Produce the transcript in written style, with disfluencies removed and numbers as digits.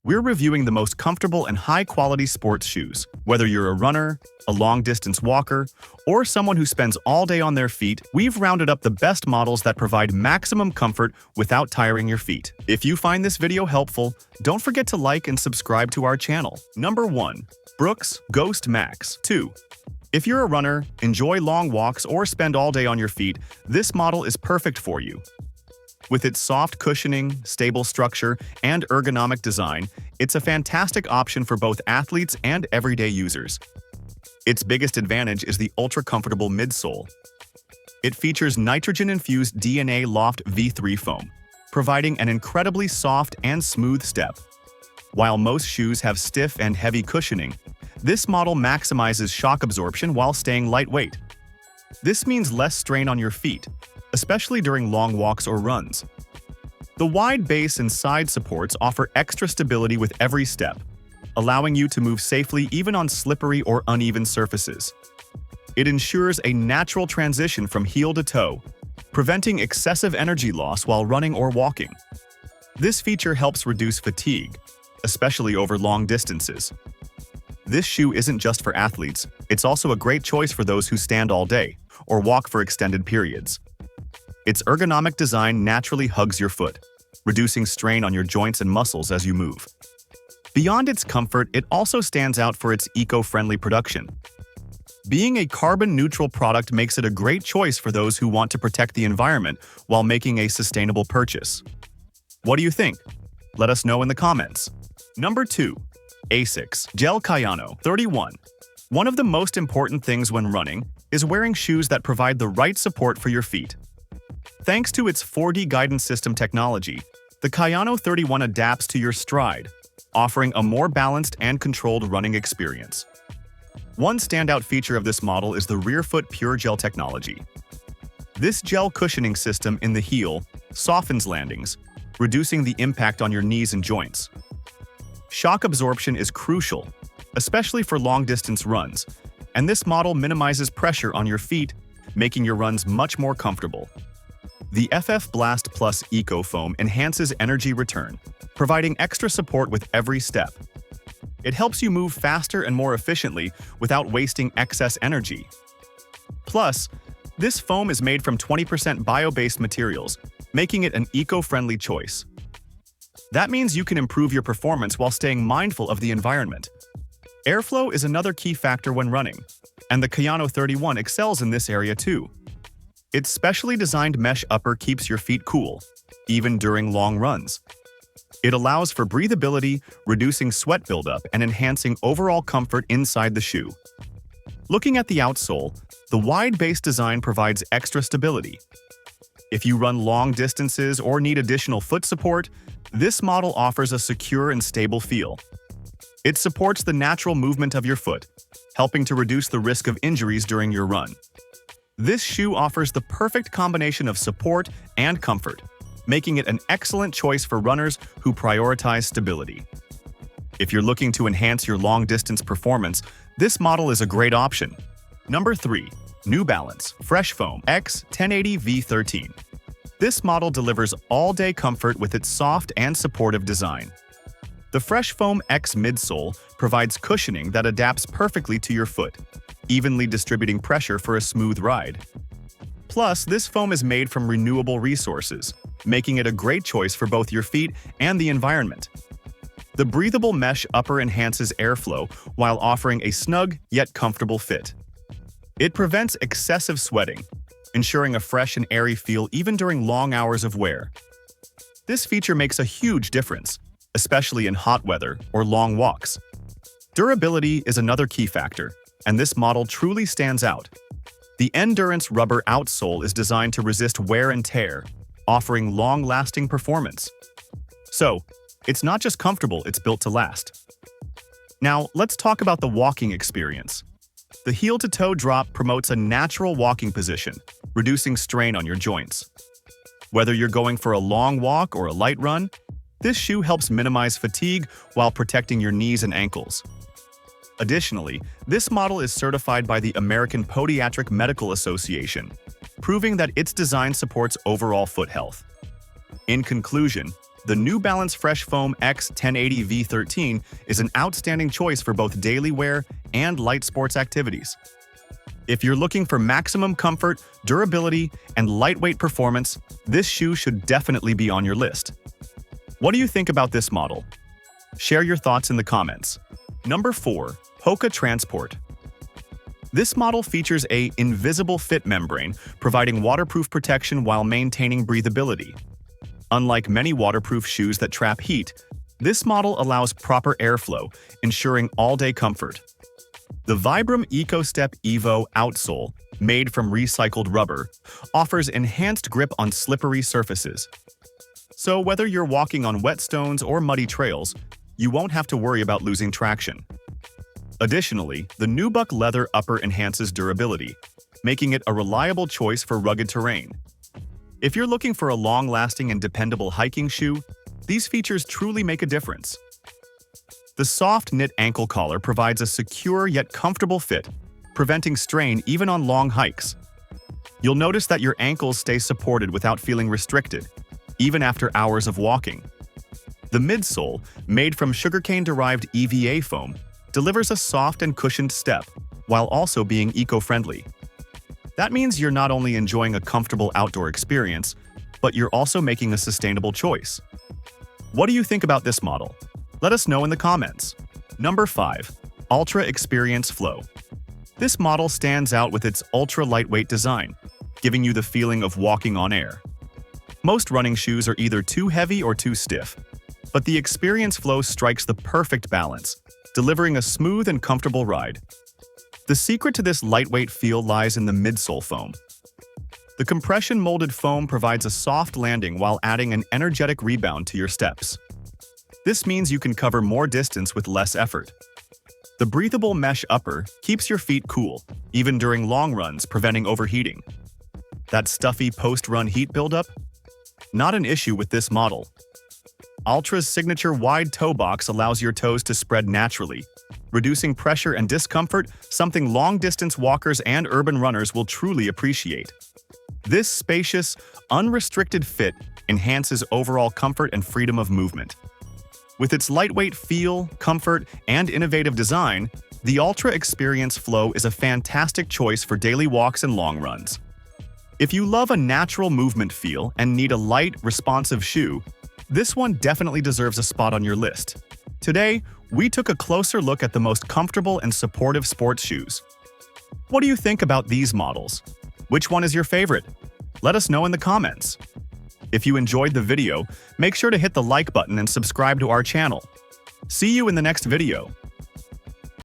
We're reviewing the most comfortable and high-quality sports shoes. Whether you're a runner, a long-distance walker, or someone who spends all day on their feet, we've rounded up the best models that provide maximum comfort without tiring your feet. If you find this video helpful, don't forget to like and subscribe to our channel. Number 1. Brooks Ghost Max 2. If you're a runner, enjoy long walks, or spend all day on your feet, this model is perfect for you. With its soft cushioning, stable structure, and ergonomic design, it's a fantastic option for both athletes and everyday users. Its biggest advantage is the ultra-comfortable midsole. It features nitrogen-infused DNA Loft V3 foam, providing an incredibly soft and smooth step. While most shoes have stiff and heavy cushioning, this model maximizes shock absorption while staying lightweight. This means less strain on your feet, especially during long walks or runs. The wide base and side supports offer extra stability with every step, allowing you to move safely even on slippery or uneven surfaces. It ensures a natural transition from heel to toe, preventing excessive energy loss while running or walking. This feature helps reduce fatigue, especially over long distances. This shoe isn't just for athletes, it's also a great choice for those who stand all day or walk for extended periods. Its ergonomic design naturally hugs your foot, reducing strain on your joints and muscles as you move. Beyond its comfort, it also stands out for its eco-friendly production. Being a carbon-neutral product makes it a great choice for those who want to protect the environment while making a sustainable purchase. What do you think? Let us know in the comments. Number 2. Asics Gel Kayano 31. One of the most important things when running is wearing shoes that provide the right support for your feet. Thanks to its 4D guidance system technology, the Kayano 31 adapts to your stride, offering a more balanced and controlled running experience. One standout feature of this model is the rear foot pure gel technology. This gel cushioning system in the heel softens landings, reducing the impact on your knees and joints. Shock absorption is crucial, especially for long-distance runs, and this model minimizes pressure on your feet, making your runs much more comfortable. The FF Blast Plus Eco Foam enhances energy return, providing extra support with every step. It helps you move faster and more efficiently without wasting excess energy. Plus, this foam is made from 20% bio-based materials, making it an eco-friendly choice. That means you can improve your performance while staying mindful of the environment. Airflow is another key factor when running, and the Kayano 31 excels in this area too. Its specially designed mesh upper keeps your feet cool, even during long runs. It allows for breathability, reducing sweat buildup and enhancing overall comfort inside the shoe. Looking at the outsole, the wide base design provides extra stability. If you run long distances or need additional foot support, this model offers a secure and stable feel. It supports the natural movement of your foot, helping to reduce the risk of injuries during your run. This shoe offers the perfect combination of support and comfort, making it an excellent choice for runners who prioritize stability. If you're looking to enhance your long-distance performance, this model is a great option. Number 3. New Balance Fresh Foam X 1080 V13. This model delivers all-day comfort with its soft and supportive design. The Fresh Foam X midsole provides cushioning that adapts perfectly to your foot, evenly distributing pressure for a smooth ride. Plus, this foam is made from renewable resources, making it a great choice for both your feet and the environment. The breathable mesh upper enhances airflow while offering a snug yet comfortable fit. It prevents excessive sweating, ensuring a fresh and airy feel even during long hours of wear. This feature makes a huge difference, especially in hot weather or long walks. Durability is another key factor, and this model truly stands out. The Endurance rubber outsole is designed to resist wear and tear, offering long-lasting performance. So, it's not just comfortable, it's built to last. Now, let's talk about the walking experience. The heel-to-toe drop promotes a natural walking position, reducing strain on your joints. Whether you're going for a long walk or a light run, this shoe helps minimize fatigue while protecting your knees and ankles. Additionally, this model is certified by the American Podiatric Medical Association, proving that its design supports overall foot health. In conclusion, The New Balance Fresh Foam X 1080 V13 is an outstanding choice for both daily wear and light sports activities. If you're looking for maximum comfort, durability, and lightweight performance, this shoe should definitely be on your list. What do you think about this model? Share your thoughts in the comments. Number 4. Hoka Transport. This model features an invisible fit membrane, providing waterproof protection while maintaining breathability. Unlike many waterproof shoes that trap heat, this model allows proper airflow, ensuring all-day comfort. The Vibram EcoStep Evo outsole, made from recycled rubber, offers enhanced grip on slippery surfaces. So whether you're walking on wet stones or muddy trails, you won't have to worry about losing traction. Additionally, the nubuck leather upper enhances durability, making it a reliable choice for rugged terrain. If you're looking for a long-lasting and dependable hiking shoe, these features truly make a difference. The soft knit ankle collar provides a secure yet comfortable fit, preventing strain even on long hikes. You'll notice that your ankles stay supported without feeling restricted, even after hours of walking. The midsole, made from sugarcane-derived EVA foam, delivers a soft and cushioned step, while also being eco-friendly. That means you're not only enjoying a comfortable outdoor experience, but you're also making a sustainable choice. What do you think about this model? Let us know in the comments. Number 5. Ultra Experience Flow. This model stands out with its ultra-lightweight design, giving you the feeling of walking on air. Most running shoes are either too heavy or too stiff, but the Experience Flow strikes the perfect balance, delivering a smooth and comfortable ride. The secret to this lightweight feel lies in the midsole foam. The compression-molded foam provides a soft landing while adding an energetic rebound to your steps. This means you can cover more distance with less effort. The breathable mesh upper keeps your feet cool, even during long runs, preventing overheating. That stuffy post-run heat buildup? Not an issue with this model. Ultra's signature wide toe box allows your toes to spread naturally, reducing pressure and discomfort, something long-distance walkers and urban runners will truly appreciate. This spacious, unrestricted fit enhances overall comfort and freedom of movement. With its lightweight feel, comfort, and innovative design, the Ultra Experience Flow is a fantastic choice for daily walks and long runs. If you love a natural movement feel and need a light, responsive shoe, this one definitely deserves a spot on your list. Today, we took a closer look at the most comfortable and supportive sports shoes. What do you think about these models? Which one is your favorite? Let us know in the comments. If you enjoyed the video, make sure to hit the like button and subscribe to our channel. See you in the next video.